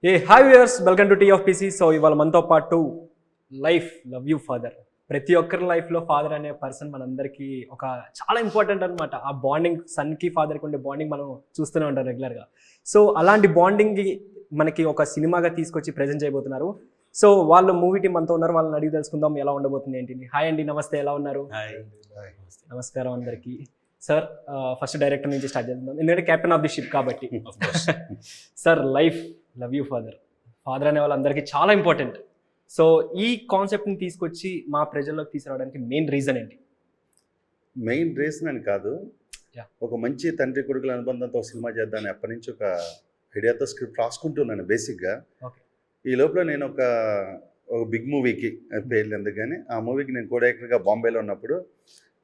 A hi viewers, welcome to T of PC. So ఇవాళ మనతో పాటు లైఫ్ లవ్ యూ ఫాదర్. ప్రతి ఒక్కరి లైఫ్లో ఫాదర్ అనే పర్సన్ మనందరికీ ఒక చాలా ఇంపార్టెంట్ అనమాట. ఆ బాండింగ్, సన్కి ఫాదర్కి ఉండే బాండింగ్ మనం చూస్తూనే ఉంటాం రెగ్యులర్గా. సో అలాంటి బాండింగ్ మనకి ఒక సినిమాగా తీసుకొచ్చి ప్రజెంట్ చేయబోతున్నారు. సో వాళ్ళు మూవీ టీం మనతో ఉన్నారు, వాళ్ళని అడిగి తెలుసుకుందాం ఎలా ఉండబోతుంది ఏంటి. హాయ్ అండి, నమస్తే, ఎలా ఉన్నారు? నమస్కారం అందరికీ. సార్ ఫస్ట్ డైరెక్టర్ నుంచి స్టార్ట్ చేద్దాం, ఎందుకంటే కెప్టెన్ ఆఫ్ ది షిప్ కాబట్టి. Sir, life love you father, father అనే వాళ్ళందరికీ చాలా ఇంపార్టెంట్. సో ఈ కాన్సెప్ట్ని తీసుకొచ్చి మా ప్రజల్లోకి తీసుకురావడానికి మెయిన్ రీజన్ ఏంటి? మెయిన్ రీజన్ అని కాదు, ఒక మంచి తండ్రి కొడుకుల అనుబంధంతో ఒక సినిమా చేద్దామని అప్పటి నుంచి ఒక ఐడియాతో స్క్రిప్ట్ రాసుకుంటున్నాను బేసిక్గా. ఈ లోపల నేను ఒక బిగ్ మూవీకి పేర్లు ఎందుకు కానీ, ఆ మూవీకి నేను కో డైరెక్టర్గా బాంబేలో ఉన్నప్పుడు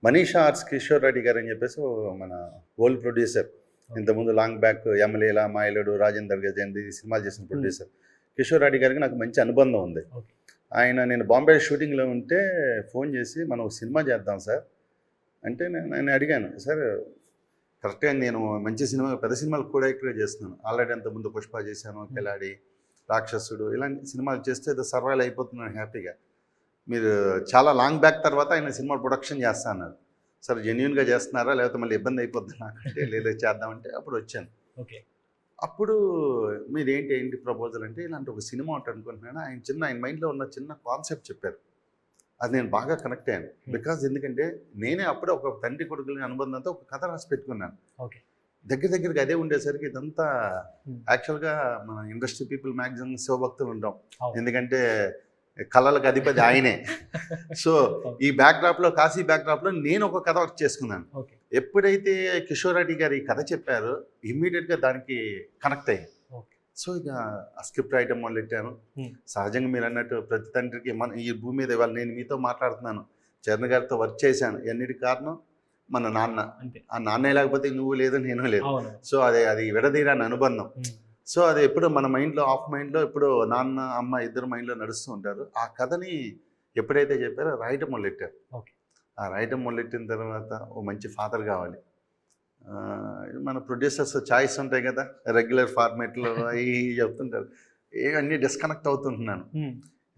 మనీషా ఆర్ట్స్ కిషోర్ రెడ్డి గారు అని చెప్పేసి మన ఓల్డ్ ప్రొడ్యూసర్, ఇంతకుముందు లాంగ్ బ్యాక్ ఎమ్మెల్యేలా, మాయలుడు, రాజేందర్ గజేంద్ర సినిమాలు చేసిన ప్రొడ్యూసర్ కిషోర్ రెడ్డి గారికి నాకు మంచి అనుబంధం ఉంది. ఆయన నేను బాంబే షూటింగ్లో ఉంటే ఫోన్ చేసి మనం ఒక సినిమా చేద్దాం సార్ అంటే నేను అడిగాను, సార్ కరెక్ట్గా నేను మంచి సినిమా, పెద్ద సినిమాలు కో డైరెక్టర్గా చేస్తున్నాను. ఆల్రెడీ అంతకుముందు పుష్ప చేశాను, కిలాడి, రాక్షసుడు, ఇలాంటి సినిమాలు చేస్తే ఏదో సర్వైవ్ అయిపోతున్నాను హ్యాపీగా. మీరు చాలా లాంగ్ బ్యాక్ తర్వాత ఆయన సినిమా ప్రొడక్షన్ చేస్తా అన్నారు. సార్ జెన్యున్గా చేస్తున్నారా లేకపోతే మళ్ళీ ఇబ్బంది అయిపోద్ది నాకంటే, లేదా చేద్దామంటే అప్పుడు వచ్చాను. ఓకే, అప్పుడు మీరు ఏంటి ప్రపోజల్ అంటే ఇలాంటి ఒక సినిమా ఉంటుంది అనుకుంటున్నాను. ఆయన మైండ్లో ఉన్న చిన్న కాన్సెప్ట్ చెప్పారు. అది నేను బాగా కనెక్ట్ అయ్యాను. బికాజ్ ఎందుకంటే నేనే అప్పుడే ఒక తండ్రి కొడుకులని అనుబంధంతో ఒక కథ రాసి పెట్టుకున్నాను. ఓకే, దగ్గరికి అదే ఉండేసరికి ఇదంతా యాక్చువల్గా మన ఇండస్ట్రీ పీపుల్ మ్యాక్సిమం శివభక్తులు ఉంటాం, ఎందుకంటే కళలకు అధిపతి ఆయనే. సో ఈ బ్యాక్డ్రాప్లో, కాశీ బ్యాక్డ్రాప్లో నేను ఒక కథ వర్క్ చేసుకున్నాను. ఎప్పుడైతే కిషోర్ రెడ్డి గారు ఈ కథ చెప్పారో ఇమ్మీడియట్గా దానికి కనెక్ట్ అయ్యింది. సో ఇక ఆ స్క్రిప్ట్ రాయటం మొదలెట్టాను. సహజంగా మీరు అన్నట్టు ప్రతి తండ్రికి ఈ భూమి మీద ఇవాళ నేను మీతో మాట్లాడుతున్నాను, చరణ్ గారితో వర్క్ చేశాను, ఎన్నిటి కారణం మన నాన్న. ఆ నాన్నే లేకపోతే నువ్వు లేదు, నేను లేదు. సో అది విడదీరాని అనుబంధం. సో అది ఎప్పుడు మన మైండ్లో, ఆఫ్ మైండ్లో ఎప్పుడు నాన్న అమ్మ ఇద్దరు మైండ్లో నడుస్తూ ఉంటారు. ఆ కథని ఎప్పుడైతే చెప్పారో రాయటం మొదలెట్టారు. ఆ రాయటం మొదలెట్టిన తర్వాత ఓ మంచి ఫాదర్ కావాలి. మన ప్రొడ్యూసర్స్ ఛాయిస్ ఉంటాయి కదా, రెగ్యులర్ ఫార్మేట్లో అవి చెప్తుంటారు, అన్నీ డిస్కనెక్ట్ అవుతుంటున్నాను.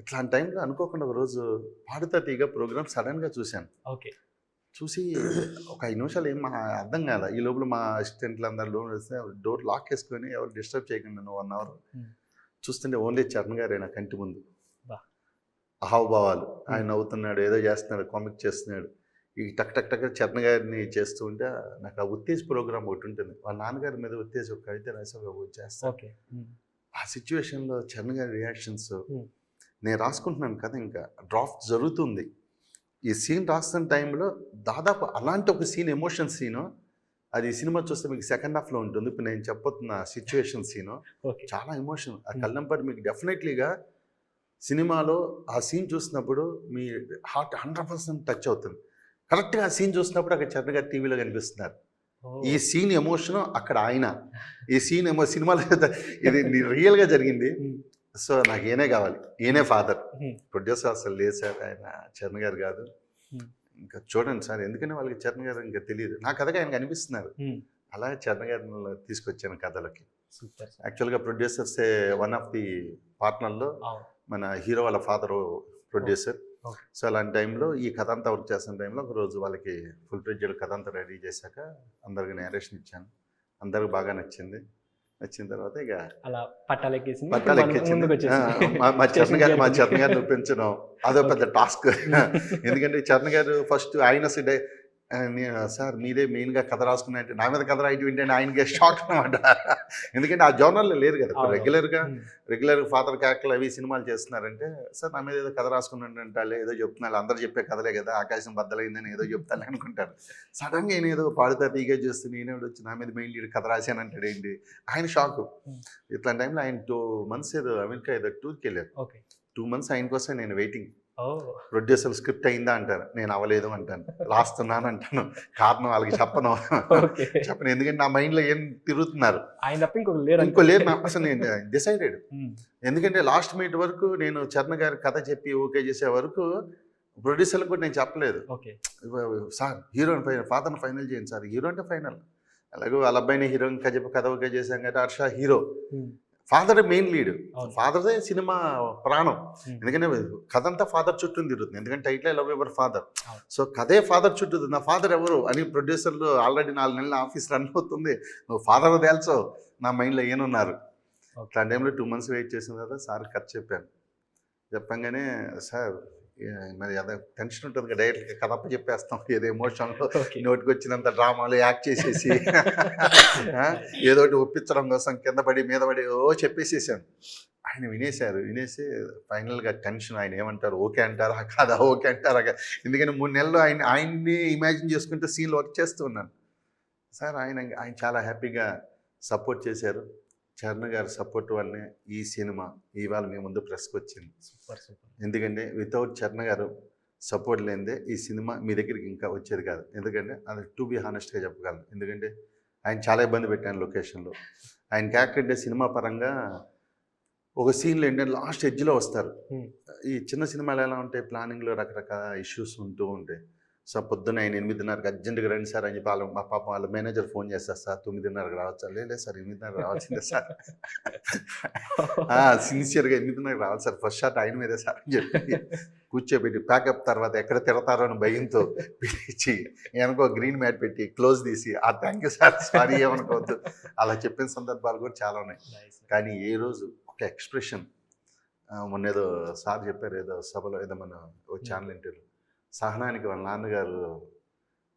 ఇట్లాంటి టైంలో అనుకోకుండా ఒకరోజు పాడుతా తీగ ప్రోగ్రామ్ సడన్గా చూశాను. చూసి ఒక 5 నిమిషాలు ఏం అర్థం కాదు. ఈ లోపల మా అసిస్టెంట్లు అందరు లోన్ వస్తే డోర్ లాక్ వేసుకొని ఎవరు డిస్టర్బ్ చేయకుండా 1 అవర్ చూస్తుంటే ఓన్లీ చరణ్ గారే నా కంటి ముందు. అహావభావాలు, ఆయన నవ్వుతున్నాడు, ఏదో చేస్తున్నాడు, కామిక్ చేస్తున్నాడు. ఈ టక్ చరణ్ గారిని చేస్తూ ఉంటే నాకు ఆ ఉత్తేజ్ ప్రోగ్రామ్ ఒకటి ఉంటుంది, వాళ్ళ నాన్నగారి మీద ఉత్తేజ్ ఒక కవిత రాసి ఒక చేస్తాను. ఆ సిచ్యువేషన్లో చరణ్ గారి రియాక్షన్స్ నేను రాసుకుంటున్నాను కదా, ఇంకా డ్రాఫ్ట్ జరుగుతుంది. ఈ సీన్ రాస్తున్న టైంలో దాదాపు అలాంటి ఒక సీన్, ఎమోషన్ సీను, అది సినిమా చూస్తే మీకు సెకండ్ హాఫ్లో ఉంటుంది. ఇప్పుడు నేను చెప్పబోతున్న సిచ్యువేషన్ సీను చాలా ఎమోషన్. ఆ కళ్ళంపడి మీకు డెఫినెట్లీగా సినిమాలో ఆ సీన్ చూసినప్పుడు మీ హార్ట్ 100% టచ్ అవుతుంది. కరెక్ట్గా ఆ సీన్ చూసినప్పుడు అక్కడ చరణ్ గారు టీవీలో కనిపిస్తున్నారు. ఈ సీన్ ఎమోషను అక్కడ ఆయన, ఈ సీన్ సినిమాలో ఇది రియల్గా జరిగింది. సో నాకు ఈయనే కావాలి, ఈయనే ఫాదర్. ప్రొడ్యూసర్ అసలు లేదు సార్, ఆయన చరణ్ గారు కాదు. ఇంకా చూడండి సార్, ఎందుకని వాళ్ళకి చరణ్ గారు ఇంకా తెలియదు, నా కథగా ఆయన కనిపిస్తున్నారు. అలా చరణ్ గారిని తీసుకొచ్చాను కథలకి. యాక్చువల్గా ప్రొడ్యూసర్సే వన్ ఆఫ్ ది పార్ట్నర్లో మన హీరో వాళ్ళ ఫాదరు ప్రొడ్యూసర్. సో అలాంటి టైంలో ఈ కథ అంతా వర్క్ చేస్తున్న టైంలో ఒకరోజు వాళ్ళకి ఫుల్ ఫ్లెడ్జ్డ్ కథ అంతా రెడీ చేశాక అందరికి నేరేషన్ ఇచ్చాను. అందరికి బాగా నచ్చింది. వచ్చిన తర్వాత ఇక అలా పట్టాలెక్కించింది. మా చరణ్ గారిని ఒప్పించడం అదో పెద్ద టాస్క్. ఎందుకంటే చరణ్ గారు ఫస్ట్ ఆయన సార్ మీరే మెయిన్గా కథ రాసుకున్నాయంటే, నా మీద కథ రాయటం ఏంటంటే ఆయనకే షాక్ అనమాట. ఎందుకంటే ఆ జోనర్లో లేరు కదా, రెగ్యులర్ ఫాదర్ క్యారెక్టర్లు అవి సినిమాలు చేస్తున్నారంటే, సార్ నా మీద ఏదో కథ రాసుకున్నట్టు ఏదో చెప్తున్నారు, అందరూ చెప్పే కథలే కదా, ఆకాశం బద్దలైందని ఏదో చెప్తాను అనుకుంటారు. సడన్గా నేను ఏదో పాడుతా తీగా చేస్తే నేనే వచ్చి నా మీద మెయిన్ లీడ్ కథ రాశానంటాడు ఏంటి, ఆయన షాకు. ఇట్లాంటి టైంలో ఆయన 2 months ఏదో అమెరికా ఏదో టూర్కి వెళ్ళారు. 2 months ఆయన కోసం నేను వెయిటింగ్. ప్రొడ్యూసర్ స్క్రిప్ట్ అయిందా అంటారు, నేను అవ్వలేదు అంటాను, రాస్తున్నాను అంటాను. కారణం వాళ్ళకి చెప్పను, ఎందుకంటే నా మైండ్లో ఏం తిరుగుతున్నారు, ఇంకో లేరు అసలు. నేను డిసైడెడ్. ఎందుకంటే లాస్ట్ మినిట్ వరకు నేను చరణ్ గారి కథ చెప్పి ఓకే చేసే వరకు ప్రొడ్యూసర్లకు కూడా నేను చెప్పలేదు. సార్ హీరోని ఫాదర్ని ఫైనల్ చేయండి సార్, హీరో అంటే ఫైనల్. అలాగే వాళ్ళ అబ్బాయిని హీరోయిన్ చెప్పి కథ ఓకే చేశాం కదా, Harsha hero father main lead, అవును. ఫాదర్దే సినిమా ప్రాణం. Hmm. ఎందుకంటే కథ అంతా ఫాదర్ చుట్టూ తిరుగుతుంది, ఎందుకంటే టైటిల్ లవ్ యువర్ ఫాదర్. అవును. సో కథే ఫాదర్ చుట్టూ ఉంది. నా ఫాదర్ ఎవరు అని ప్రొడ్యూసర్లు ఆల్రెడీ 4 నెలల ఆఫీస్ రన్ అవుతుంది, నువ్వు ఫాదర్ తేల్చో నా మైండ్లో ఏనున్నారు. Okay. ఆ టైంలో 2 months వెయిట్ చేసిన తర్వాత సార్ కథ చెప్పాను. చెప్పంగానే సార్ మరి అదే టెన్షన్ ఉంటుంది కదా, డైరెక్ట్గా కథ అప్ప చెప్పేస్తాం, ఏదో ఎమోషన్లో Okay. నోటికి వచ్చినంత డ్రామాలు యాక్ట్ చేసేసి ఏదో ఒకటి ఒప్పించడం కోసం కింద పడి మీద పడి చెప్పేసేసాను. ఆయన వినేసి ఫైనల్గా టెన్షన్, ఆయన ఏమంటారు, ఓకే అంటారా కాదా, ఓకే అంటారా కాదా. ఎందుకంటే 3 నెలలు ఆయన్ని ఇమాజిన్ చేసుకుంటే సీన్లు వర్క్ చేస్తూ ఉన్నాను. సార్ ఆయన చాలా హ్యాపీగా సపోర్ట్ చేశారు. చరణ్ గారి సపోర్ట్ వల్లనే ఈ సినిమా ఇవాళ మీ ముందు ప్రెస్కి వచ్చింది. Super super. ఎందుకంటే వితౌట్ చరణ్ గారు సపోర్ట్ లేనిదే ఈ సినిమా మీ దగ్గరికి ఇంకా వచ్చేది కాదు. ఎందుకంటే అది టు బి హానెస్ట్గా చెప్పగలను. ఎందుకంటే ఆయన చాలా ఇబ్బంది పెట్టాను లొకేషన్లో. ఆయన క్యారెక్టర్ అంటే సినిమా పరంగా ఒక సీన్లో ఏంటంటే లాస్ట్ ఎడ్జ్లో వస్తారు. ఈ చిన్న సినిమాలు ఎలా ఉంటాయి, ప్లానింగ్లో రకరకాల ఇష్యూస్ ఉంటూ ఉంటాయి. సో పొద్దున్న ఆయన 8:30కి అర్జెంటుగా రండి సార్ అని చెప్పి మా పాప వాళ్ళ మేనేజర్ ఫోన్ చేస్తారు, సార్ 9:30కి రావచ్చా, లేదు సార్ 8:30 రావాల్సిందే సార్, సిన్సియర్గా 8:30కి రావాలి సార్, ఫస్ట్ షాట్ ఆయన మీదే సార్ అని చెప్పి కూర్చోబెట్టి ప్యాకప్ తర్వాత ఎక్కడ తిడతారో అని భయంతో పిలిచి వెనకో గ్రీన్ మ్యాట్ పెట్టి క్లోజ్ తీసి థ్యాంక్ యూ సార్, సారీ ఏమనుకోవద్దు, అలా చెప్పిన సందర్భాలు కూడా చాలా ఉన్నాయి. కానీ ఏ రోజు ఒక ఎక్స్ప్రెషన్, మొన్న ఏదో సార్ చెప్పారు ఏదో సభలో, ఏదో మన ఒక ఛానల్ ఇంటర్వ్యూ, సహనానికి వాళ్ళ నాన్నగారు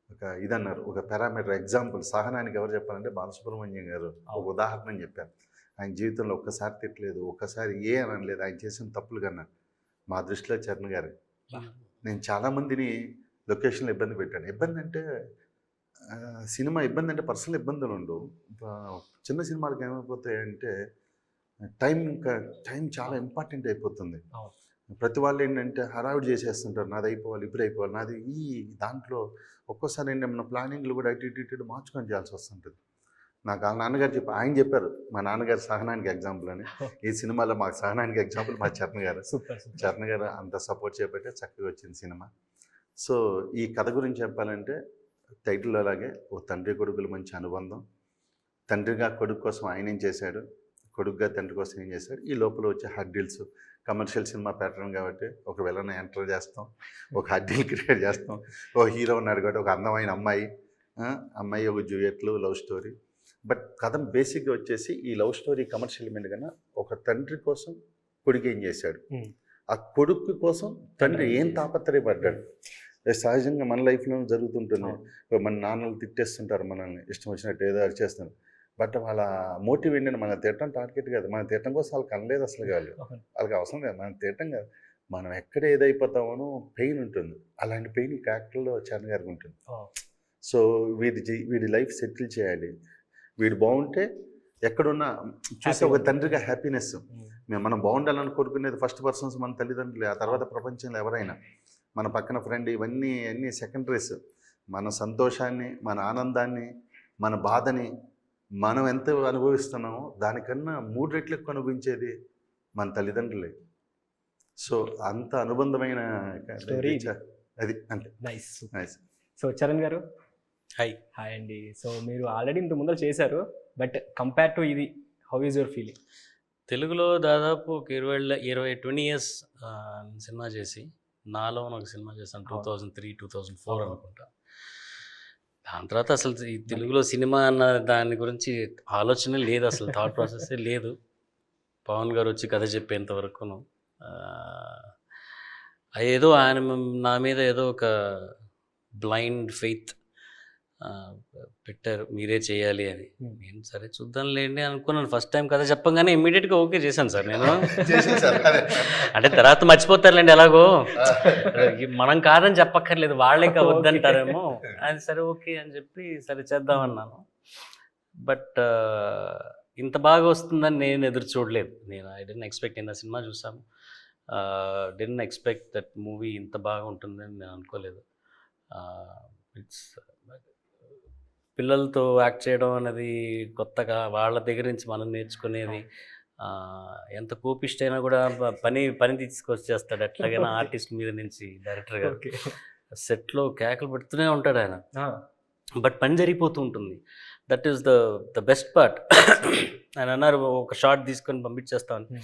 ఒక ఇదన్నారు, ఒక పారామీటర్ ఎగ్జాంపుల్ సహనానికి ఎవరు చెప్పారంటే బాలసుబ్రహ్మణ్యం గారు ఒక ఉదాహరణ అని చెప్పారు. ఆయన జీవితంలో ఒక్కసారి తిట్టలేదు, ఒక్కసారి ఏ అని అనలేదు, ఆయన చేసిన తప్పులు కన్నా. మా దృష్టిలో చరణ్ గారు, నేను చాలామందిని లొకేషన్లో ఇబ్బంది పెట్టాను. ఇబ్బంది అంటే సినిమా ఇబ్బంది అంటే పర్సనల్ ఇబ్బందులు ఉండవు. చిన్న సినిమాలకు ఏమైపోతాయంటే టైం చాలా ఇంపార్టెంట్ అయిపోతుంది. ప్రతి వాళ్ళు ఏంటంటే హడావిడి చేసేస్తుంటారు, నాది అయిపోవాలి, ఇప్పుడు అయిపోవాలి, నాది ఈ దాంట్లో ఒక్కోసారి ఏంటంటే మన ప్లానింగ్లు కూడా ఇటు మార్చుకొని చేయాల్సి వస్తుంటుంది. నాకు ఆ నాన్నగారు ఆయన చెప్పారు, మా నాన్నగారు సహనానికి ఎగ్జాంపుల్ అని. ఈ సినిమాలో మాకు సహనానికి ఎగ్జాంపుల్ మా చరణ్ గారు. చరణ్ గారు అంత సపోర్ట్ చేయబట్టే చక్కగా వచ్చింది సినిమా. సో ఈ కథ గురించి చెప్పాలంటే టైటిల్ అలాగే ఓ తండ్రి కొడుకులు మంచి అనుబంధం. తండ్రిగా కొడుకు కోసం ఆయన ఏం చేశాడు, కొడుకుగా తండ్రి కోసం ఏం చేశాడు, ఈ లోపల వచ్చే హడ్డీల్స్. కమర్షియల్ సినిమా ప్యాటర్న్ కాబట్టి ఒక విలన్ ఎంటర్ చేస్తాం, ఒక హడ్డీలు క్రియేట్ చేస్తాం, ఓ హీరో ఉన్నాడు కాబట్టి ఒక అందమైన అమ్మాయి ఒక డ్యూయెట్లు, లవ్ స్టోరీ. బట్ కథ బేసిక్గా వచ్చేసి ఈ లవ్ స్టోరీ కమర్షియల్ ఎలిమెంట్ కన్నా ఒక తండ్రి కోసం కొడుకు ఏం చేశాడు, ఆ కొడుకు కోసం తండ్రి ఏం తాపత్రయపడ్డాడు. సహజంగా మన లైఫ్లో జరుగుతుంటుంది. మన నాన్నలు తిట్టేస్తుంటారు మనల్ని, ఇష్టం వచ్చినట్టు ఏదో అరిచేస్తారు. బట్ వాళ్ళ మోటివ్ ఏంటంటే మనం తిట్టడం టార్గెట్ కాదు, మనం తిట్టడం కోసం వాళ్ళకి అనలేదు అసలు కాదు, వాళ్ళకి అవసరం లేదు, మనం తిట్టడం కాదు, మనం ఎక్కడ ఏదైపోతామో పెయిన్ ఉంటుంది. అలాంటి పెయిన్ ఈ క్యారెక్టర్లో చరణ్ గారికి ఉంటుంది. సో వీడి లైఫ్ సెటిల్ చేయాలి, వీడు బాగుంటే ఎక్కడున్నా చూసే ఒక తండ్రిగా హ్యాపీనెస్. మనం బాగుండాలని కోరుకునేది ఫస్ట్ పర్సన్స్ మన తల్లిదండ్రులే, ఆ తర్వాత ప్రపంచంలో ఎవరైనా మన పక్కన ఫ్రెండ్, ఇవన్నీ సెకండరీస్. మన సంతోషాన్ని, మన ఆనందాన్ని, మన బాధని మనం ఎంత అనుభవిస్తున్నామో దానికన్నా 3 రెట్లు ఎక్కువ అనుభవించేది మన తల్లిదండ్రులే. సో అంత అనుబంధమైన స్టోరీ అది. అంటే నైస్. సో చరణ్ గారు, హాయ్ అండి. సో మీరు ఆల్రెడీ ఇంత ముందర చేశారు, బట్ కంపేర్ టు ఇది హౌ ఈజ్ యువర్ ఫీలింగ్? తెలుగులో దాదాపు ఒక 20 years సినిమా చేసి, నాలో ఒక సినిమా చేశాను 2003-2004 అనుకుంటా. దాని తర్వాత అసలు ఈ తెలుగులో సినిమా అన్న దాని గురించి ఆలోచన లేదు, అసలు థాట్ ప్రాసెస్సే లేదు. పవన్ గారు వచ్చి కథ చెప్పేంత వరకును ఏదో ఆయన నా మీద ఏదో ఒక బ్లైండ్ ఫెయిత్ పెట్టారు, మీరే చేయాలి అని. నేను సరే చూద్దాంలేండి అనుకున్నాను. ఫస్ట్ టైం కథ చెప్పగానే ఇమ్మీడియట్గా ఓకే చేశాను సార్ నేను. అంటే తర్వాత మర్చిపోతారులేండి ఎలాగో, మనం కాదని చెప్పక్కర్లేదు, వాళ్ళే వద్దంటారేమో అది. సరే ఓకే అని చెప్పి సరే చేద్దామన్నాను. బట్ ఇంత బాగా వస్తుందని నేను ఎదురు చూడలేదు. I didn't expect. నేను ఆ సినిమా చూసాము, డెంట్ ఎక్స్పెక్ట్ దట్ మూవీ ఇంత బాగా ఉంటుందని నేను అనుకోలేదు. ఇట్స్ పిల్లలతో యాక్ట్ చేయడం అనేది కొత్తగా, వాళ్ళ దగ్గర నుంచి మనం నేర్చుకునేది. ఎంత కోపిష్టైనా కూడా పని తీసుకొచ్చేస్తాడు ఎట్లాగైనా ఆర్టిస్ట్ మీద నుంచి డైరెక్టర్ గారు. సెట్లో కేకలు పెడుతూనే ఉంటాడు ఆయన, బట్ పని జరిగిపోతూ ఉంటుంది. That is the best part. ఆయన అన్నారు ఒక షార్ట్ తీసుకొని పంపించేస్తామని.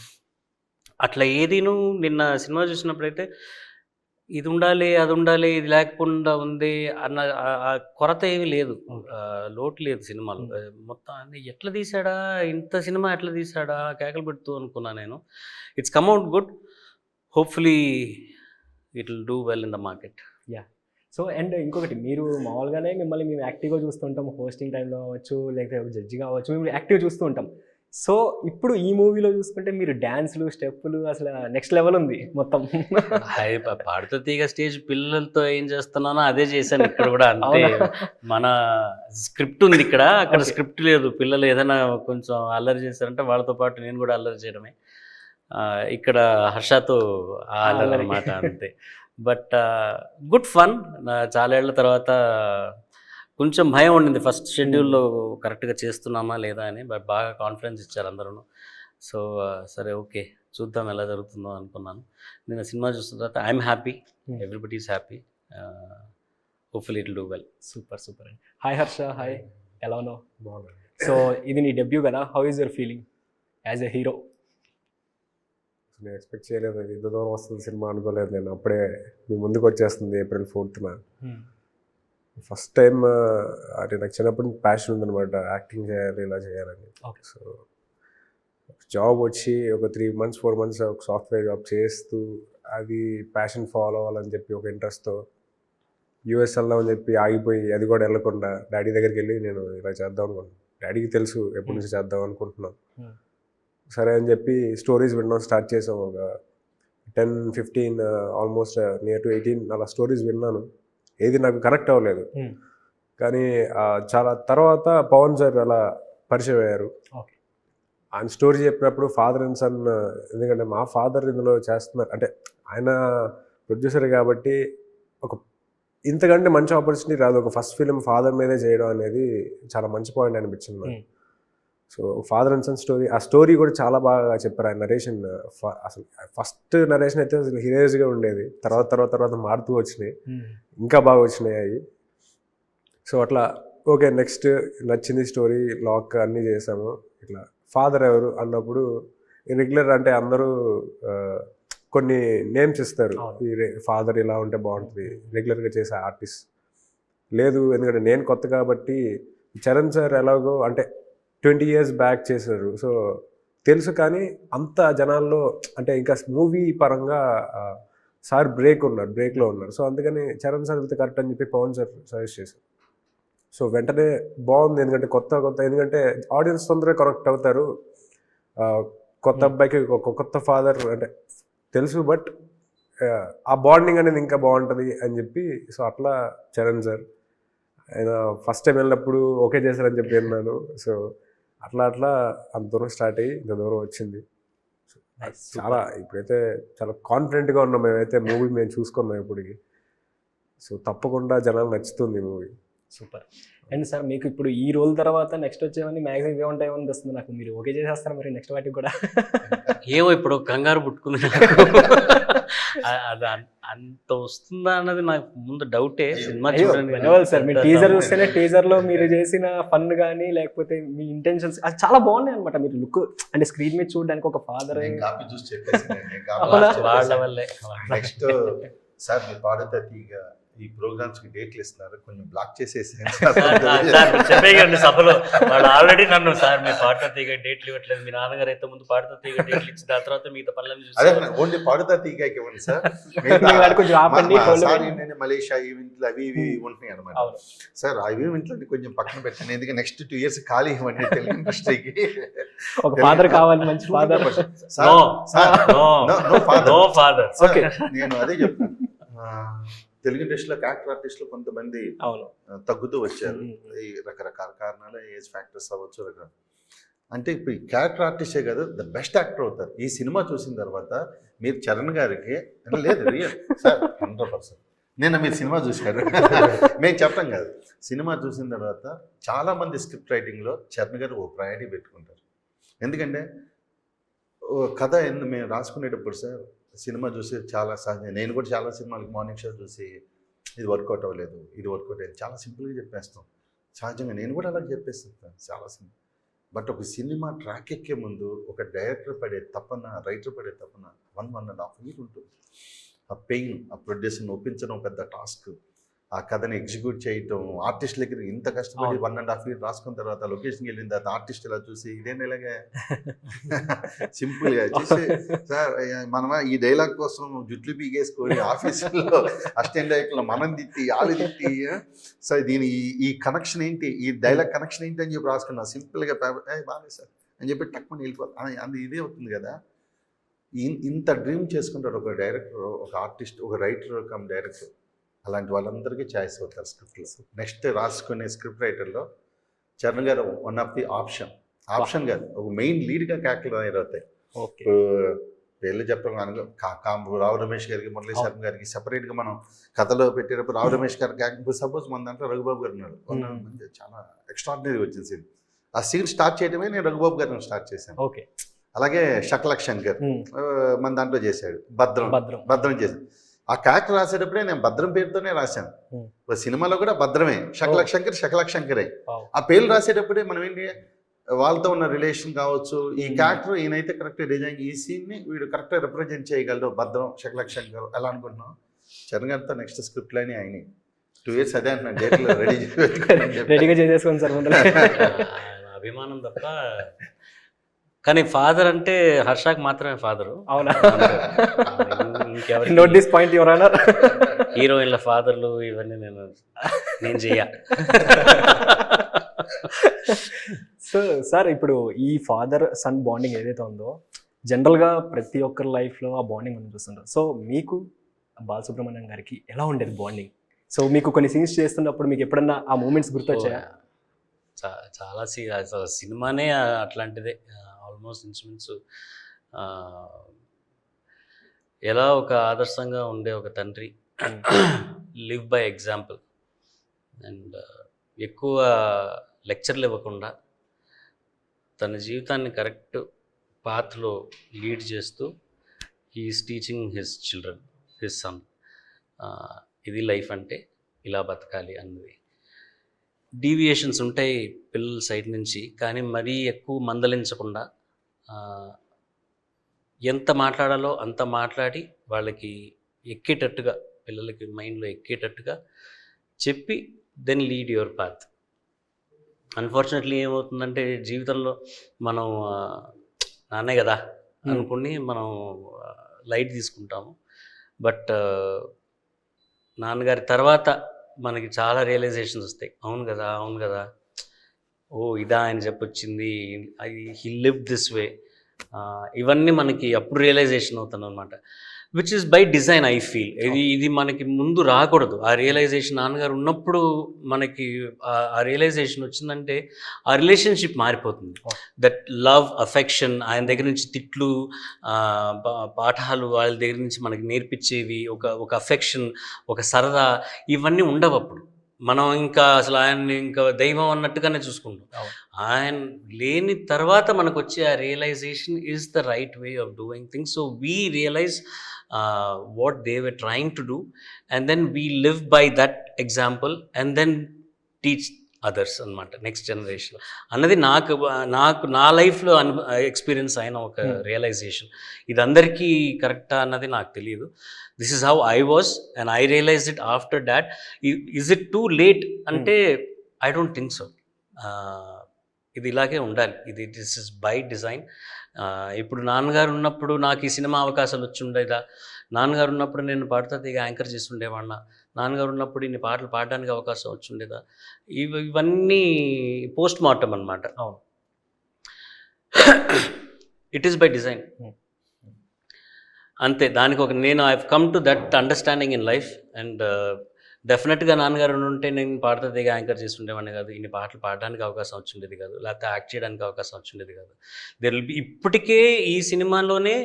అట్లా ఏదీను నిన్న సినిమా చూసినప్పుడైతే ఇది ఉండాలి, అది ఉండాలి, ఇది లేకుండా ఉంది అన్న ఆ కొరత ఏమీ లేదు. లోటు లేదు సినిమాలో. మొత్తం అన్ని ఎట్లా తీసాడా, ఇంత సినిమా ఎట్లా తీసాడా కేకలు పెడుతూ అనుకున్నా నేను. It's come out good. Hopefully it will do well in the market. So and ఇంకొకటి, మీరు మామూలుగానే మిమ్మల్ని మేము యాక్టివ్గా చూస్తుంటాం, హోస్టింగ్ టైంలో కావచ్చు, లేకపోతే జడ్జి కావచ్చు, మేము యాక్టివ్ చూస్తూ ఉంటాం. సో ఇప్పుడు ఈ మూవీలో చూసుకుంటే మీరు డ్యాన్స్లు, స్టెప్పులు అసలు నెక్స్ట్ లెవెల్ ఉంది మొత్తం. పాడుతూ తీగ స్టేజ్ పిల్లలతో ఏం చేస్తున్నానో అదే చేశాను ఇక్కడ కూడా. అంతే, మన స్క్రిప్ట్ ఉంది ఇక్కడ, అక్కడ స్క్రిప్ట్ లేదు. పిల్లలు ఏదైనా కొంచెం అల్లరి చేశారంటే వాళ్ళతో పాటు నేను కూడా అల్లరి చేయడమే. ఇక్కడ హర్షతో ఆ అల్లరి అన్నమాట, అంతే. But good fun. చాలా ఏళ్ల తర్వాత కొంచెం భయం ఉండింది ఫస్ట్ షెడ్యూల్లో కరెక్ట్గా చేస్తున్నామా లేదా అని. బట్ బాగా కాన్ఫిడెన్స్ ఇచ్చారు అందరూ. సో సరే ఓకే చూద్దాం ఎలా జరుగుతుందో అనుకున్నాను. నేను సినిమా చూసిన తర్వాత I'm happy, everybody is happy. Hopefully it will do well. Super super అండి. హాయ్ హర్ష, హాయ్, ఎలా ఉన్నావు? బాగున్నాను. సో ఇది నీ డెబ్యూ కదా, how is your feeling as a hero? నేను ఎక్స్పెక్ట్ చేయలేదు ఇంత దూరం వస్తుంది సినిమా, అనుకోలేదు నేను. అప్పుడే మీ ముందుకు వచ్చేస్తుంది April 4th. ఫస్ట్ టైం అంటే నాకు చిన్నప్పటి ప్యాషన్ ఉందన్నమాట, యాక్టింగ్ చేయాలి, ఇలా చేయాలని. సో జాబ్ వచ్చి ఒక 3 months 4 months ఒక సాఫ్ట్వేర్ జాబ్ చేస్తూ అది ప్యాషన్ ఫాలో అవ్వాలని చెప్పి ఒక ఇంట్రెస్ట్తో US వెళ్దామని చెప్పి ఆగిపోయి, అది కూడా వెళ్ళకుండా డాడీ దగ్గరికి వెళ్ళి నేను ఇలా చేద్దాం అనుకుంటున్నాను. డాడీకి తెలుసు ఎప్పటి నుంచి చేద్దాం అనుకుంటున్నాను. సరే అని చెప్పి స్టోరీస్ వినడం స్టార్ట్ చేసాం. ఒక 10-15 ఆల్మోస్ట్ నియర్ టు 18 అలా స్టోరీస్ విన్నాను. ఏది నాకు కనెక్ట్ అవ్వలేదు. కానీ చాలా తర్వాత పవన్ సార్ అలా పరిచయం అయ్యారు. ఆయన స్టోరీ చెప్పినప్పుడు ఫాదర్ అండ్ సన్, ఎందుకంటే మా ఫాదర్ ఇందులో చేస్తున్నారు అంటే ఆయన ప్రొడ్యూసర్ కాబట్టి ఒక ఇంతకంటే మంచి ఆపర్చునిటీ రాదు. ఒక ఫస్ట్ ఫిలిం ఫాదర్ మీదే చేయడం అనేది చాలా మంచి పాయింట్ అనిపించింది నాకు. So father and son story, ఆ స్టోరీ కూడా చాలా బాగా చెప్పారు. ఆయన నరేషన్, అసలు ఫస్ట్ నరేషన్ అయితే అసలు హీరోయిస్గా ఉండేది, తర్వాత మారుతూ వచ్చినాయి, ఇంకా బాగా వచ్చినాయి అవి. సో అట్లా ఓకే నెక్స్ట్ నచ్చింది స్టోరీ, లాక్ అన్నీ చేసాము. ఇట్లా ఫాదర్ ఎవరు అన్నప్పుడు రెగ్యులర్ అంటే అందరూ కొన్ని నేమ్స్ ఇస్తారు, ఈ ఫాదర్ ఇలా ఉంటే బాగుంటుంది రెగ్యులర్గా చేసే ఆర్టిస్ట్ లేదు. ఎందుకంటే నేను కొత్త కాబట్టి, చరణ్ సార్ ఎలాగో అంటే 20 years బ్యాక్ చేశారు, సో తెలుసు. కానీ అంత జనాల్లో అంటే ఇంకా మూవీ పరంగా సార్ బ్రేక్లో ఉన్నారు. సో అందుకని చరణ్ సార్ వెళ్తే కరెక్ట్ అని చెప్పి పవన్ సార్ సజెస్ట్ చేశారు. సో వెంటనే బాగుంది, ఎందుకంటే కొత్త ఎందుకంటే ఆడియన్స్ తొందరగా కనెక్ట్ అవుతారు. కొత్త అబ్బాయికి ఒక కొత్త ఫాదర్ అంటే తెలుసు, బట్ ఆ బాండింగ్ అనేది ఇంకా బాగుంటుంది అని చెప్పి. సో అట్లా చరణ్ సార్ ఆయన ఫస్ట్ టైం వెళ్ళినప్పుడు ఓకే చేశారని చెప్పి విన్నాను. సో అట్లా అంత దూరం స్టార్ట్ అయ్యి ఇంత దూరం వచ్చింది. చాలా ఇప్పుడైతే చాలా కాన్ఫిడెంట్గా ఉన్నాం మేమైతే. మూవీ మేము చూసుకున్నాం ఇప్పటికి. సో తప్పకుండా జనాలు నచ్చుతుంది మూవీ. సూపర్. అండ్ సార్ మీకు ఇప్పుడు ఈ రోల్ తర్వాత నెక్స్ట్ వచ్చేవన్నీ మ్యాక్సిమం ఇవే ఉంటాయో అనిపిస్తుంది నాకు. మీరు ఓకే చేసేస్తారు మరి నెక్స్ట్ వాటికి కూడా? ఏమో ఇప్పుడు కంగారు పుట్టుకుంది అది అంత వస్తుందా అన్నది నాకు ముందు డౌటే. సినిమా చూడండి సార్, మీరు టీజర్ చూస్తేనే టీజర్లో మీరు చేసిన ఫన్ కానీ లేకపోతే మీ ఇంటెన్షన్స్ అది చాలా బాగున్నాయి అనమాట. మీరు లుక్ అంటే స్క్రీన్ మీద చూడడానికి ఒక ఫాదర్ వాళ్ళ వల్లే. నెక్స్ట్ సార్ మీరు పాడుతా తీగ ఈ ప్రోగ్రామ్స్ కి డేట్లు ఇస్తున్నారు, కొంచెం బ్లాక్ చేసేసి చెప్పేయండి సభలో. వాళ్ళు ఆల్రెడీ నన్ను సార్ మీరు పాడుతా తీగ డేట్లు ఇవ్వట్లేదు, మీ నాన్నగారు అయితే ముందు పాడుతా తీగ డేట్లు ఇచ్చి దాని తర్వాత మిగతా పనులను చూసి ఓన్లీ పాడుతా తీగకి ఇవ్వండి సార్. మలేషియా ఈవెంట్లు అవి ఇవి ఉంటున్నాయి అనమాట సార్. ఆ ఈవెంట్లు కొంచెం పక్కన పెట్టండి, ఎందుకంటే నెక్స్ట్ 2 years ఖాళీ ఇవ్వండి తెలుగు ఇండస్ట్రీకి. ఒక ఫాదర్ కావాలి, మంచి ఫాదర్. నేను అదే చెప్తాను, తెలుగు ఇండస్ట్రీలో యాక్టర్ ఆర్టిస్టులు కొంతమంది తగ్గుతూ వచ్చారు. ఈ రకరకాల కారణాలు, ఏజ్ ఫ్యాక్టర్స్ అవ్వచ్చు, రకరకాల. అంటే ఇప్పుడు ఈ క్యారెక్టర్ ఆర్టిస్టే కాదు, ద బెస్ట్ యాక్టర్ అవుతారు. ఈ సినిమా చూసిన తర్వాత మీరు చరణ్ గారికి లేదు రియల్ సార్ 100%. నేను మీరు సినిమా చూశారు మేము చెప్పం కాదు, సినిమా చూసిన తర్వాత చాలామంది స్క్రిప్ట్ రైటింగ్లో చరణ్ గారు ఓ ప్రయారిటీ పెట్టుకుంటారు. ఎందుకంటే కథ మేము రాసుకునేటప్పుడు సార్ సినిమా చూసి చాలా సహజంగా, నేను కూడా చాలా సినిమాలకి మార్నింగ్ షో చూసి ఇది వర్కౌట్ అవ్వలేదు, ఇది వర్కౌట్ అయ్యేది చాలా సింపుల్గా చెప్పేస్తాం. సహజంగా నేను కూడా అలా చెప్పేస్తాను చాలా సింపుల్. బట్ ఒక సినిమా ట్రాక్ ఎక్కే ముందు ఒక డైరెక్టర్ పడే తపన, రైటర్ పడే తపన 1.5 year ఉంటుంది. ఆ పెయిన్, ఆ ప్రొడ్యూసర్ని ఒప్పించడం పెద్ద టాస్క్, ఆ కథని ఎగ్జిక్యూట్ చేయటం, ఆర్టిస్ట్ దగ్గర ఇంత కష్టపడి 1.5 year రాసుకున్న తర్వాత లొకేషన్కి వెళ్ళిన తర్వాత ఆర్టిస్ట్ ఇలా చూసి ఇదేం ఇలాగే సింపుల్గా చూసి సార్ మనమా ఈ డైలాగ్ కోసం జుట్లు పీగేసుకొని ఆఫీసులో అసిస్టెంట్ డైరెక్టర్లో మనం తిట్టి ఆలు తిట్టి సార్ దీని ఈ కనెక్షన్ ఏంటి, ఈ డైలాగ్ కనెక్షన్ ఏంటి అని చెప్పి రాసుకున్నా. సింపుల్గా పేపర్ బాగాలేదు సార్ అని చెప్పి టక్కుని వెళ్ళిపోతాం. అది ఇదే అవుతుంది కదా. ఇంత డ్రీమ్ చేసుకుంటారు ఒక డైరెక్టర్, ఒక ఆర్టిస్ట్, ఒక రైటర్ కమ్ డైరెక్టర్. అలాంటి వాళ్ళందరికీ ఛాయిస్ అవుతారు స్క్రిప్ట్లో. నెక్స్ట్ రాసుకునే స్క్రిప్ట్ రైటర్లో చరణ్ గారు వన్ ఆఫ్ ది ఆప్షన్ కాదు, ఒక మెయిన్ లీడ్గా క్యారెక్టర్ అవుతాయి. పేర్లు చెప్పడం రావు రమేష్ గారికి, మురళీ శర్మ గారికి సపరేట్గా మనం కథలో పెట్టేటప్పుడు రావు రమేష్ గారి క్యారెక్టర్ సపోజ్ మన దాంట్లో రఘుబాబు గారు ఉన్నాడు. చాలా ఎక్స్ట్రాడినరీ వచ్చింది సీన్. ఆ సీన్ స్టార్ట్ చేయడమే నేను రఘుబాబు గారిని స్టార్ట్ చేశాను. ఓకే. అలాగే శకలక్ శంకర్ మన దాంట్లో చేశాడు, భద్రం చేశాడు. ఆ క్యారెక్టర్ రాసేటప్పుడే నేను భద్రం పేరుతోనే రాశాను. సినిమాలో కూడా భద్రమే, శకలక్ శంకరే. ఆ పేర్లు రాసేటప్పుడే మనం ఏంటి వాళ్ళతో ఉన్న రిలేషన్ కావచ్చు, ఈ క్యారెక్టర్ ఈయనైతే కరెక్ట్ డిజైన్, ఈ సీన్ని వీడు కరెక్ట్ రిప్రజెంట్ చేయగలడు భద్రం, శకలక్ శంకర్ ఎలా అనుకుంటున్నాం. చరణ్ గారితో నెక్స్ట్ స్క్రిప్ట్ లైన్ అయినాయి. 2 years అదే అంటున్నాను, డేట్లో రెడీగా చేసేసుకోండి సార్. అభిమానం తప్ప. కానీ ఫాదర్ అంటే హర్షాకి మాత్రమే ఫాదరు. అవునా? ఇంకెవరు note this point your honour. హీరోయిన్ల ఫాదర్లు ఇవన్నీ నేను చెయ్య. సో సార్, ఇప్పుడు ఈ ఫాదర్ సన్ బాండింగ్ ఏదైతే ఉందో జనరల్గా ప్రతి ఒక్కరి లైఫ్లో ఆ బాండింగ్ మనం చూస్తుంటాం. సో మీకు బాలసుబ్రహ్మణ్యం గారికి ఎలా ఉండేది బాండింగ్? సో మీకు కొన్ని సీన్స్ చేస్తున్నప్పుడు మీకు ఎప్పుడన్నా ఆ మూమెంట్స్ గుర్తొచ్చాయా? చాలా సినిమానే అట్లాంటిదే. ఆల్మోస్ట్ ఇన్స్ట్రుమెంట్స్ ఎలా ఒక ఆదర్శంగా ఉండే ఒక తండ్రి, లివ్ బై ఎగ్జాంపుల్, అండ్ ఎక్కువ లెక్చర్లు ఇవ్వకుండా తన జీవితాన్ని కరెక్ట్ పాత్లో లీడ్ చేస్తూ he's teaching his children, his son, ఇది లైఫ్ అంటే ఇలా బతకాలి అన్నది. డీవియేషన్స్ ఉంటాయి పిల్లల సైడ్ నుంచి, కానీ మరీ ఎక్కువ మందలించకుండా ఎంత మాట్లాడాలో అంత మాట్లాడి వాళ్ళకి ఎక్కేటట్టుగా, పిల్లలకి మైండ్లో ఎక్కేటట్టుగా చెప్పి then lead your path. Unfortunately ఏమవుతుందంటే జీవితంలో మనం నాన్నే కదా అనుకుని మనం లైట్ తీసుకుంటాము. బట్ నాన్నగారి తర్వాత మనకి చాలా రియలైజేషన్స్ వస్తాయి. అవును కదా, ఓ ఇదా ఆయన చెప్పొచ్చింది, హీ లివ్ దిస్ వే, ఇవన్నీ మనకి అప్పుడు రియలైజేషన్ అవుతుంది అనమాట. Which is by design I feel. ఇది మనకి ముందు రాకూడదు. ఆ రియలైజేషన్ నాన్నగారు ఉన్నప్పుడు మనకి ఆ రియలైజేషన్ వచ్చిందంటే ఆ రిలేషన్షిప్ మారిపోతుంది. దట్ లవ్, అఫెక్షన్, ఆయన దగ్గర నుంచి తిట్లు, పాఠాలు వాళ్ళ దగ్గర నుంచి మనకి నేర్పించేవి, ఒక అఫెక్షన్, ఒక సరదా, ఇవన్నీ ఉండవు అప్పుడు. మనం ఇంకా అసలు ఆయన్ని ఇంకా దైవం అన్నట్టుగానే చూసుకుంటాం. ఆయన లేని తర్వాత మనకు వచ్చే ఆ realisation is the right way of doing things. So we realise what they were trying to do, and then we live by that example and then teach others అన్నమాట, నెక్స్ట్ జనరేషన్ అన్నది నా లైఫ్లో ఎక్స్పీరియన్స్ అయిన ఒక realisation. ఇది అందరికీ కరెక్టా అన్నది నాకు తెలియదు. This is how I was and I realise it after that. Is it too late అంటే ఐ డోంట్ థింక్ సో. ఇది ఇలాగే ఉండాలి. This is by design. ఇప్పుడు నాన్నగారు ఉన్నప్పుడు నాకు ఈ సినిమా అవకాశాలు వచ్చి ఉండేదా, నాన్నగారు ఉన్నప్పుడు నేను పాడుతా తీగ యాంకర్ చేసి ఉండేవాడినా, నాన్నగారు ఉన్నప్పుడు ఇన్ని పాటలు పాడడానికి అవకాశం వచ్చి ఉండేదా, ఇవన్నీ పోస్ట్ మార్టం అనమాట. ఇట్ ఈస్ బై డిజైన్ అంతే. దానికి నేను I have come to that understanding in life. And డెఫినెట్గా నాన్నగారు ఉంటే నేను పాడుతా తీగ యాంకర్ చేసి ఉండేవాడిని కాదు, ఇన్ని పాటలు పాడడానికి అవకాశం వచ్చిండేది కాదు, లేకపోతే యాక్ట్ చేయడానికి అవకాశం వచ్చిండేది కాదు. ఇప్పటికే ఈ సినిమాలోనే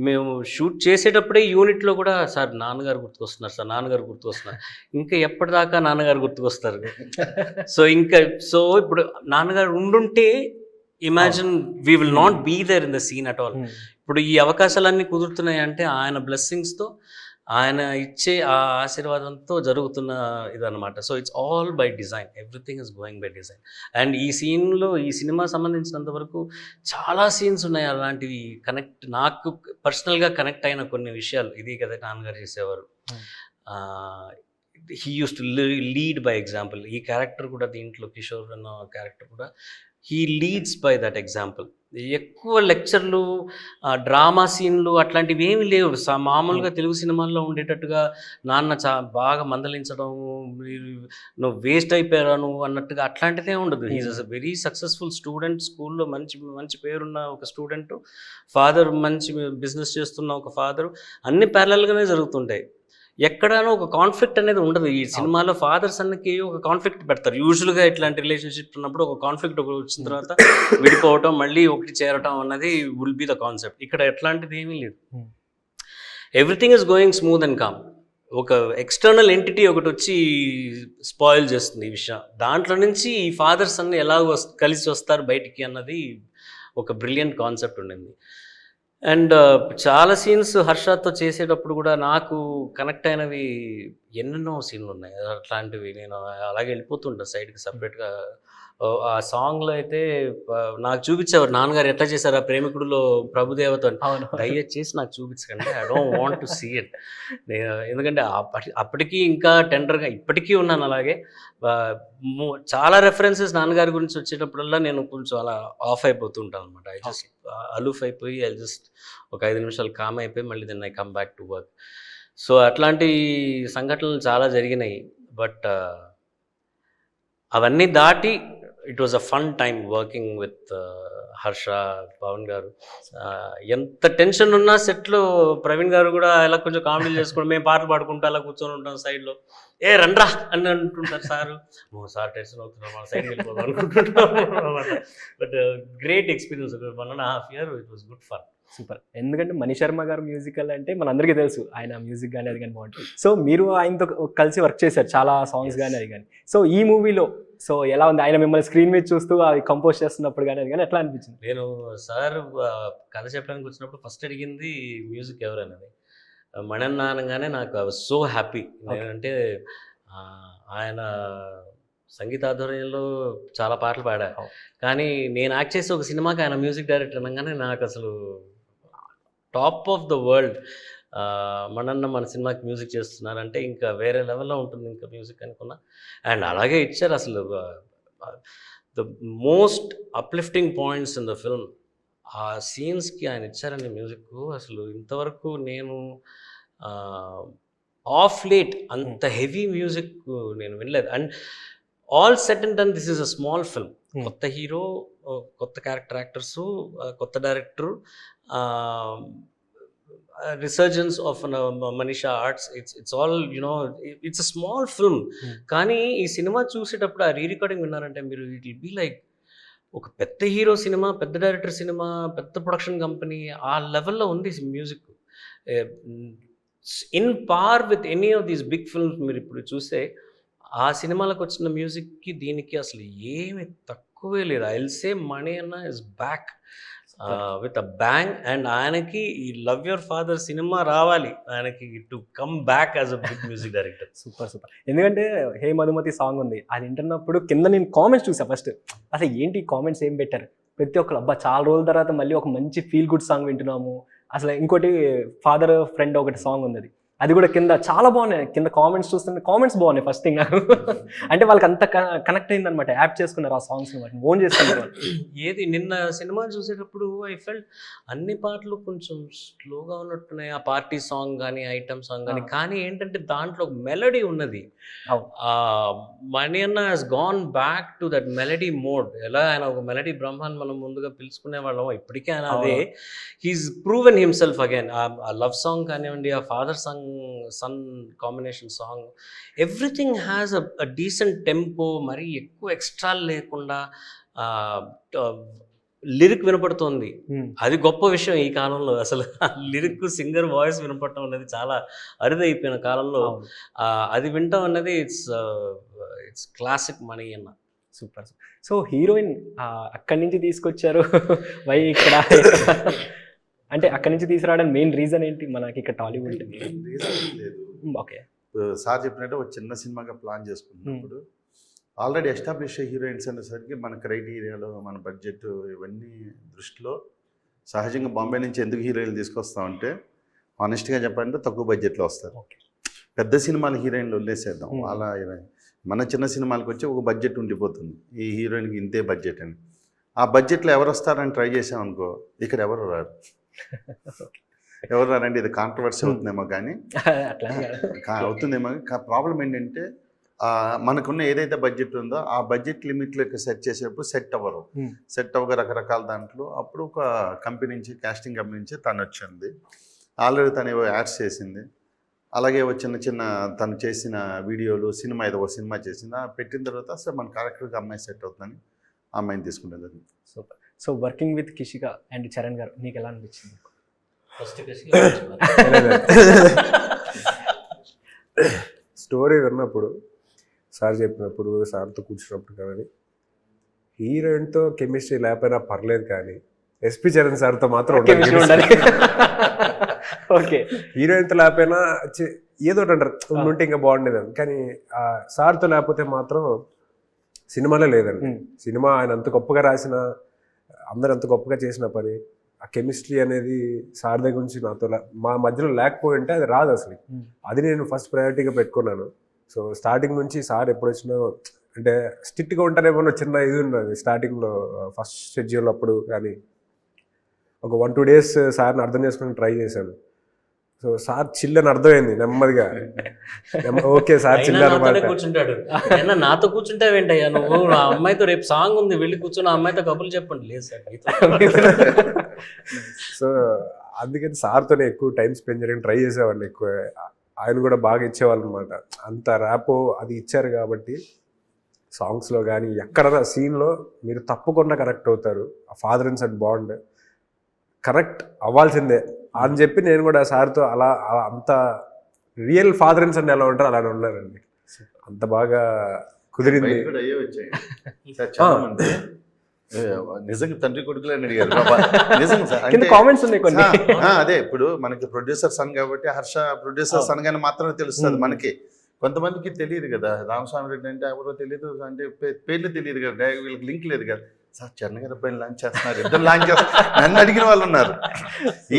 మేము షూట్ చేసేటప్పుడే యూనిట్లో కూడా సార్ నాన్నగారు గుర్తుకొస్తున్నారు, ఇంకా ఎప్పటిదాకా నాన్నగారు గుర్తుకొస్తారు. సో ఇప్పుడు నాన్నగారు ఉండుంటే imagine we will not be there in the scene at all. ఇప్పుడు ఈ అవకాశాలన్నీ కుదురుతున్నాయి అంటే ఆయన బ్లెస్సింగ్స్తో, ఆయన ఇచ్చే ఆ ఆశీర్వాదంతో జరుగుతున్న ఇదన్నమాట. So it's all by design, everything is going by design. And ఈ సీన్లో, ఈ సినిమా సంబంధించినంత వరకు చాలా సీన్స్ ఉన్నాయి అలాంటివి. నాకు పర్సనల్గా కనెక్ట్ అయిన కొన్ని విషయాలు, ఇది కదా నాన్నగారు చేసేవారు. He use to lead by example. ఈ క్యారెక్టర్ కూడా, దీంట్లో కిషోర్ అన్న క్యారెక్టర్ కూడా he leads by that example. ఎక్కువ లెక్చర్లు, డ్రామా సీన్లు అట్లాంటివి ఏమీ లేవు. మామూలుగా తెలుగు సినిమాల్లో ఉండేటట్టుగా నాన్న బాగా మందలించడం, నువ్వు వేస్ట్ అయిపోయారా నువ్వు అన్నట్టుగా అట్లాంటిదే ఉండదు. He's a very successful student, స్కూల్లో మంచి మంచి పేరున్న ఒక స్టూడెంట్, ఫాదర్ మంచి బిజినెస్ చేస్తున్న ఒక ఫాదరు, అన్ని ప్యారలల్గానే జరుగుతుంటాయి. ఎక్కడానో ఒక కాన్ఫ్లిక్ట్ అనేది ఉండదు. ఈ సినిమాలో ఫాదర్ సన్కి ఒక కాన్ఫ్లిక్ట్ పెడతారు. యూజువల్గా ఇట్లాంటి రిలేషన్షిప్ ఉన్నప్పుడు ఒక కాన్ఫ్లిక్ట్ వచ్చిన తర్వాత విడిపోవటం, మళ్ళీ ఒకటి చేరటం అన్నది విల్ బి ద కాన్సెప్ట్. ఇక్కడ ఎట్లాంటిది ఏమీ లేదు. Everything is going smooth and calm. ఒక ఎక్స్టర్నల్ ఎంటిటీ ఒకటి వచ్చి స్పాయిల్ చేస్తుంది ఈ విషయం. దాంట్లో నుంచి ఈ ఫాదర్ సన్ ఎలా కలిసి వస్తారు బయటికి అన్నది ఒక బ్రిలియంట్ కాన్సెప్ట్ ఉండింది. అండ్ చాలా సీన్స్ హర్షతో చేసేటప్పుడు కూడా నాకు కనెక్ట్ అయినవి ఎన్నెన్నో సీన్లు ఉన్నాయి. అట్లాంటివి నేను అలాగే వెళ్ళిపోతుంటాను సైడ్కి సపరేట్గా. ఆ సాంగ్లో అయితే నాకు చూపించేవారు నాన్నగారు ఎట్లా చేశారు ఆ ప్రేమికుడిలో ప్రభుదేవతో. దయచేసి నాకు చూపించకండి, I don't want to see it. ఎందుకంటే అప్పటికీ ఇంకా టెండర్గా ఇప్పటికీ ఉన్నాను అలాగే. చాలా రెఫరెన్సెస్ నాన్నగారి గురించి వచ్చేటప్పుడల్లా నేను కొంచెం అలా ఆఫ్ అయిపోతుంటాను అనమాట. ఐ జస్ట్ అలూఫ్ అయిపోయి, ఐ జస్ట్ ఒక 5 నిమిషాలు కామ్ అయిపోయి మళ్ళీ then I come back to work. So అట్లాంటి సంఘటనలు చాలా జరిగినాయి. బట్ అవన్నీ దాటి it was a fun time working with Harsha, Pavan garu. ఎంత టెన్షన్ ఉన్నా సెట్లో ప్రవీణ్ గారు కూడా అలా కొంచెం కామెడీ చేసుకోవడం, మేము పాటలు పాడుకుంటూ అలా కూర్చొని ఉంటాం సైడ్లో. ఏ రండ్రా అని అంటుంటారు సారు. సార్ టెన్షన్ అవుతున్నాం, మన సైడ్కి వెళ్ళిపోదాం అనుకుంటుంటాం అనమాట. But great experience. 1.5 years it was good fun. Super. ఎందుకంటే మణి శర్మ గారు మ్యూజికల్ అంటే మనందరికీ తెలుసు, ఆయన మ్యూజిక్ కానీ అది కానీ బాగుంటుంది. సో మీరు ఆయనతో కలిసి వర్క్ చేశారు చాలా సాంగ్స్ కానీ అది కానీ. సో ఈ మూవీలో సో ఎలా ఉంది, ఆయన మిమ్మల్ని స్క్రీన్ మీద చూస్తూ అవి కంపోజ్ చేస్తున్నప్పుడు కానీ అది కానీ ఎట్లా అనిపించింది? నేను సార్ కథ చెప్పడానికి వచ్చినప్పుడు ఫస్ట్ అడిగింది మ్యూజిక్ ఎవరనేది. మణన్న అనగానే నాకు ఐ వాజ్ సో హ్యాపీ. అంటే ఆయన సంగీత ఆధ్వర్యంలో చాలా పాటలు పాడారు, కానీ నేను యాక్ట్ చేసే ఒక సినిమాకి ఆయన మ్యూజిక్ డైరెక్టర్ అనగానే నాకు అసలు టాప్ ఆఫ్ ద వరల్డ్. మణన్న మన సినిమాకి మ్యూజిక్ చేస్తున్నారంటే ఇంకా వేరే లెవెల్లో ఉంటుంది ఇంకా మ్యూజిక్ అనుకున్నా. అండ్ అలాగే ఇచ్చారు. అసలు the most uplifting points in the film, ఆ సీన్స్కి ఆయన ఇచ్చారని మ్యూజిక్ అసలు ఇంతవరకు నేను ఆఫ్ లేట్ అంత హెవీ మ్యూజిక్ నేను వినలేదు. And all set and done, this is a small film. కొత్త హీరో, కొత్త క్యారెక్టర్ యాక్టర్సు, కొత్త director, resurgence of Manisha arts. It's all you know, it's a small film. కానీ ఈ సినిమా చూసేటప్పుడు ఆ రీ రికార్డింగ్ విన్నారంటే మీరు, ఇట్ విల్ బీ లైక్ ఒక పెద్ద హీరో సినిమా, పెద్ద డైరెక్టర్ సినిమా, పెద్ద ప్రొడక్షన్ కంపెనీ, ఆ లెవెల్లో ఉంది music. In par with any of these big films. మీరు ఇప్పుడు చూస్తే ఆ సినిమాలకు వచ్చిన మ్యూజిక్కి దీనికి అసలు ఏమి తక్కువే లేదు. ఐ విల్ సే మణి అన్న is back with a bang. And ఆయనకి ఈ లవ్ యువర్ ఫాదర్ సినిమా రావాలి ఆయనకి to come back as a big music director. Super super. ఎందుకంటే హే మధుమతి సాంగ్ ఉంది, అది వింటున్నప్పుడు కింద నేను కామెంట్స్ చూసా ఫస్ట్. అసలు ఏంటి కామెంట్స్ ఏం పెట్టారు, ప్రతి ఒక్కరు అబ్బా చాలా రోజుల తర్వాత మళ్ళీ ఒక మంచి ఫీల్ గుడ్ సాంగ్ వింటున్నాము. అసలు ఇంకోటి ఫాదర్ ఫ్రెండ్ ఒకటి సాంగ్ ఉంది, అది కూడా కింద చాలా బాగున్నాయి. కింద కామెంట్స్ చూస్తుంటే కామెంట్స్ బాగున్నాయి ఫస్ట్ థింగ్. అంటే వాళ్ళకి అంత కనెక్ట్ అయింది అనమాట, యాప్ చేసుకున్నారు ఆ సాంగ్స్ ఓన్ చేసుకున్నారు. ఏది నిన్న సినిమా చూసేటప్పుడు ఐ ఫెల్ట్ అన్ని పాటలు కొంచెం స్లోగా ఉన్నట్టున్నాయి. ఆ పార్టీ సాంగ్ కానీ, ఐటమ్ సాంగ్ కానీ, కానీ ఏంటంటే దాంట్లో ఒక మెలడీ ఉన్నది. మణి అన్న has gone back to that melody mode. ఎలా ఆయన ఒక మెలడీ బ్రహ్మాన్ని మనం ముందుగా పిలుచుకునే వాళ్ళం, ఇప్పటికే ఆయన అదే. He's proven himself again. ఆ లవ్ సాంగ్ కానివ్వండి, ఆ father song, son combination song, everything has a decent tempo. మరీ ఎక్కువ ఎక్స్ట్రా లేకుండా లిరిక్ వినపడుతుంది. అది గొప్ప విషయం ఈ కాలంలో. అసలు లిరిక్ సింగర్ వాయిస్ వినపడటం అనేది చాలా అరుదైపోయిన కాలంలో అది వినటం అన్నది ఇట్స్ క్లాసిక్ మణి అన్న. సూపర్. సో హీరోయిన్ అక్కడి నుంచి తీసుకొచ్చారు, వై ఇక్కడ అంటే అక్కడి నుంచి తీసుకురావడానికి మెయిన్ రీజన్ ఏంటి మనకి ఇక్కడ టాలీవుడ్? రీజన్ లేదు. ఓకే. సార్ చెప్పినట్టు ఒక చిన్న సినిమాగా ప్లాన్ చేసుకున్నప్పుడు ఆల్రెడీ ఎస్టాబ్లిష్ హీరోయిన్స్ అనేసరికి మన క్రైటీరియాలో మన బడ్జెట్ ఇవన్నీ దృష్టిలో సహజంగా బాంబే నుంచి ఎందుకు హీరోయిన్లు తీసుకొస్తామంటే హానెస్ట్గా చెప్పాలంటే తక్కువ బడ్జెట్లో వస్తారు. పెద్ద సినిమాల హీరోయిన్లు వదిలేసేద్దాం, అలా మన చిన్న సినిమాలకు వచ్చి ఒక బడ్జెట్ ఉండిపోతుంది, ఈ హీరోయిన్కి ఇంతే బడ్జెట్ అని. ఆ బడ్జెట్లో ఎవరు వస్తారని ట్రై చేసామనుకో ఇక్కడ ఎవరు రారు. ఎవరు రారండి, ఇది కాంట్రవర్సీ అవుతుందేమో కానీ అవుతుందేమో. ప్రాబ్లం ఏంటంటే మనకున్న ఏదైతే బడ్జెట్ ఉందో ఆ బడ్జెట్ లిమిట్లోకి సెట్ చేసేటప్పుడు సెట్ అవ్వక రకరకాల దాంట్లో అప్పుడు ఒక కంపెనీ నుంచి కాస్టింగ్ కంపెనీ నుంచి తను వచ్చింది. ఆల్రెడీ తను ఏవో యాడ్స్ చేసింది, అలాగే చిన్న చిన్న తను చేసిన వీడియోలు సినిమా ఏదో ఒక సినిమా చేసింది, పెట్టిన తర్వాత అసలు మన క్యారెక్టర్కి అమ్మాయి సెట్ అవుతుందని ఆ అమ్మాయిని తీసుకుంటుంది. Super. So working with Kishika and Charan garu నీకు ఎలా అనిపించింది? స్టోరీ విన్నప్పుడు, సార్ చెప్పినప్పుడు, సార్తో కూర్చున్నప్పుడు కానీ హీరోయిన్తో కెమిస్ట్రీ లేకపోయినా పర్లేదు కానీ ఎస్పి చరణ్ సార్తో మాత్రం ఉండాలి. ఓకే. హీరోయిన్తో లేకపోయినా ఏదో అంటారు ఉంటే ఇంకా బాగుండేది, కానీ సార్తో లేకపోతే మాత్రం సినిమాలో లేదండి. సినిమా ఆయన అంత గొప్పగా రాసిన, అందరు అంత గొప్పగా చేసిన పని, ఆ కెమిస్ట్రీ అనేది సార్ దగ్గర నుంచి నాతో మా మధ్యలో లేకపోయి ఉంటే అది రాదు అసలు. అది నేను ఫస్ట్ ప్రయారిటీగా పెట్టుకున్నాను. సో స్టార్టింగ్ నుంచి సార్ ఎప్పుడు వచ్చినా అంటే స్ట్రిక్ట్గా ఉంటారేమో చిన్న ఇది ఉన్నది స్టార్టింగ్లో ఫస్ట్ షెడ్యూల్ అప్పుడు, కానీ ఒక 1-2 డేస్ సార్ని అర్థం చేసుకుని ట్రై చేశాను. సో సార్ చిల్ అని అర్థమైంది నెమ్మదిగా. ఓకే సార్ చిల్ అనమాట. కూర్చుంటాడు, నాతో కూర్చుంటావేంటయ్యా నువ్వు, ఆ అమ్మాయితో రేపు సాంగ్ ఉంది వెళ్ళి కూర్చొని ఆ అమ్మాయితో కబుర్లు చెప్పండి. లేదు సార్. సో అందుకని సార్తోనే ఎక్కువ టైం స్పెండ్ చేయడానికి ట్రై చేసేవాడిని ఎక్కువ. ఆయన కూడా బాగా ఇచ్చేవాళ్ళు అనమాట. అంత ర్యాపో అది ఇచ్చారు కాబట్టి సాంగ్స్లో కానీ ఎక్కడైనా సీన్లో మీరు తప్పకుండా కరెక్ట్ అవుతారు. ఆ father and sun bond correct అవ్వాల్సిందే అని చెప్పి నేను కూడా సార్తో అలా అంత రియల్ ఫాదర్ అండ్ సన్ ఎలా ఉంటారో అలానే ఉన్నారండి. అంత బాగా కుదిరింది. నిజంగా తండ్రి కొడుకులే అని అడిగారు. నిజంగా సార్, అంటే కామెంట్స్ ఉన్నాయి కొన్ని. అదే ఇప్పుడు మనకి ప్రొడ్యూసర్ సన్ కాబట్టి హర్ష ప్రొడ్యూసర్ సన్ గానీ మాత్రమే తెలుస్తుంది మనకి. కొంతమందికి తెలియదు కదా, రామస్వామి రెడ్డి అంటే ఎవరో తెలియదు, అంటే పేర్లు తెలియదు కదా, వీళ్ళకి లింక్ లేదు కదా. సార్ చరణ్ గారి పైన లాంచ్ చేస్తున్నారు, ఇద్దరు లాంచ్ చేస్తున్నారు, నన్ను అడిగిన వాళ్ళు ఉన్నారు.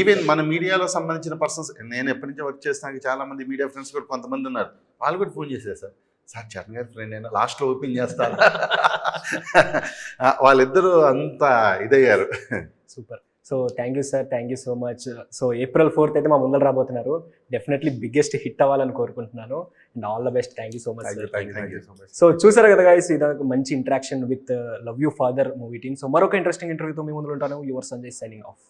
ఈవెన్ మన మీడియాలో సంబంధించిన పర్సన్స్, నేను ఎప్పటి నుంచో వర్క్ చేస్తున్నాను, చాలా మంది మీడియా ఫ్రెండ్స్ కూడా కొంతమంది ఉన్నారు, వాళ్ళు కూడా ఫోన్ చేశారు. సార్ చరణ్ గారి ఫ్రెండ్ అయినా లాస్ట్లో ఓపెన్ చేస్తారు. వాళ్ళిద్దరూ అంత ఇదయ్యారు. Super. So thank you sir, thank you so much. So April 4th అయితే మా ముందర రాబోతున్నారు. డెఫినెట్లీ బిగ్గెస్ట్ హిట్ అవ్వాలని కోరుకుంటున్నాను. And all the best. Thank you so much. So చూసారు కదా గైస్, ఇది మంచి interaction with love you father movie team. So మరొక ఇంట్రెస్టింగ్ ఇంటర్వ్యూతో మీ ముందు ఉంటాను. Your Sanjay signing off.